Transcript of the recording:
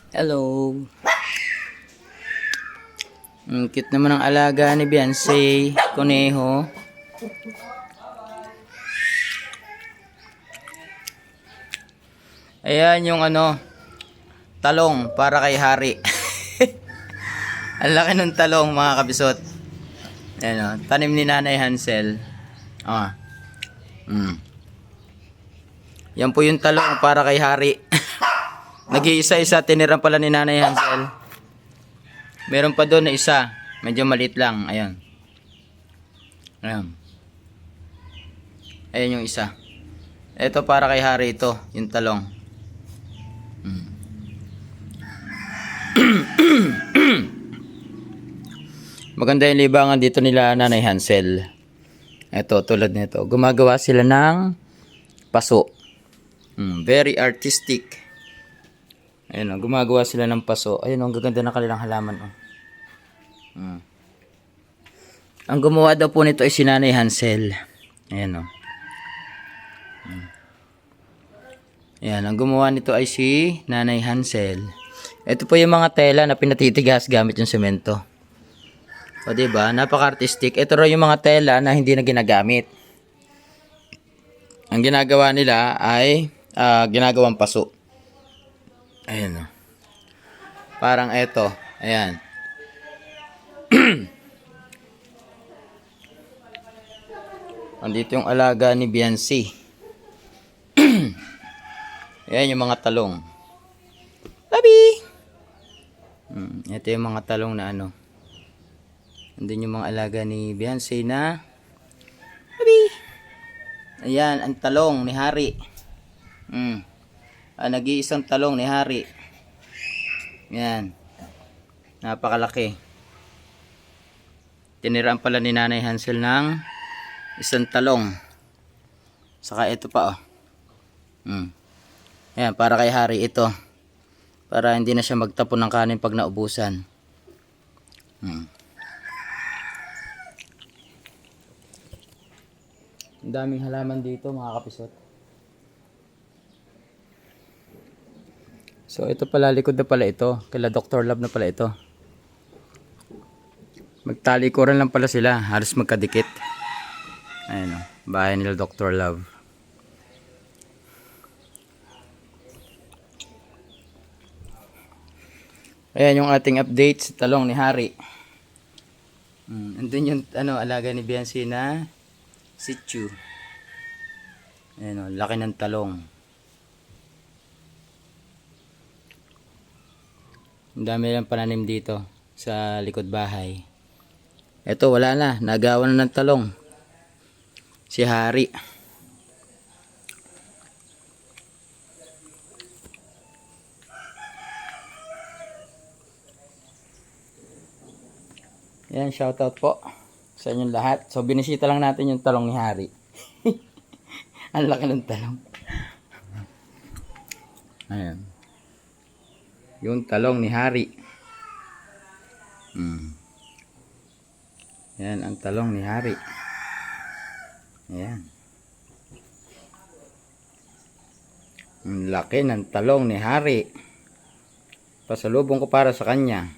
Hello. Ang cute naman ang alaga ni Beyonce, Kuneho. Ayan yung talong para kay Hari. Ang laki ng talong mga kabisot. Ayan tanim ni Nanay Hansel. Yan po yung talong para kay Hari. Nag-iisa-isa, tiniran pala ni Nanay Hansel. Meron pa doon na isa. Medyo maliit lang. Ayan. Ayan. Ayan yung isa. Ito para kay Hari ito. Yung talong. Maganda yung libangan dito nila Nanay Hansel. Ito, tulad nito. Gumagawa sila ng paso. Very artistic. Ayun, gumagawa sila ng paso. Ayun, ang gaganda ng kanilang halaman. Ang gumawa daw po nito ay si Nanay Hansel. Ayan, Ayan, ang gumawa nito ay si Nanay Hansel. Ito po yung mga tela na pinatitigas gamit yung semento. O, diba? Napaka-artistic. Ito raw yung mga tela na hindi na ginagamit. Ang ginagawa nila ay ginagawang paso. Ayan parang eto. Ayan. Andito yung alaga ni Beyonce. Ayan yung mga talong. Baby! Ito yung mga talong na andun yung mga alaga ni Beyonce na baby! Ayan, ang talong ni Hari. Nag-iisang talong ni Hari. Yan. Napakalaki. Tiniraan pala ni Nanay Hansel ng isang talong. Saka ito pa Yan, para kay Hari ito. Para hindi na siya magtapon ng kanin pag naubusan. Ang daming halaman dito mga kapisot. So ito pala, likod na pala ito. Kila Dr. Love na pala ito. Magtalikuran lang pala sila. Halos magkadikit. Ayan bahay nila Dr. Love. Ayan yung ating update sa talong ni Hari. Andun yung alaga ni Beyonce na si Chu. Ayan laki ng talong. Ang dami lang pananim dito sa likod bahay. Ito wala na, nagawa na ng talong si Hari. Yan, shoutout po sa inyong lahat. So binisita lang natin yung talong ni Hari. Ang laki ng talong. Ayan. Yung talong ni Hari. Yan ang talong ni Hari. Ayan. Ang laki ng talong ni Hari. Pasalubong ko para sa kanya.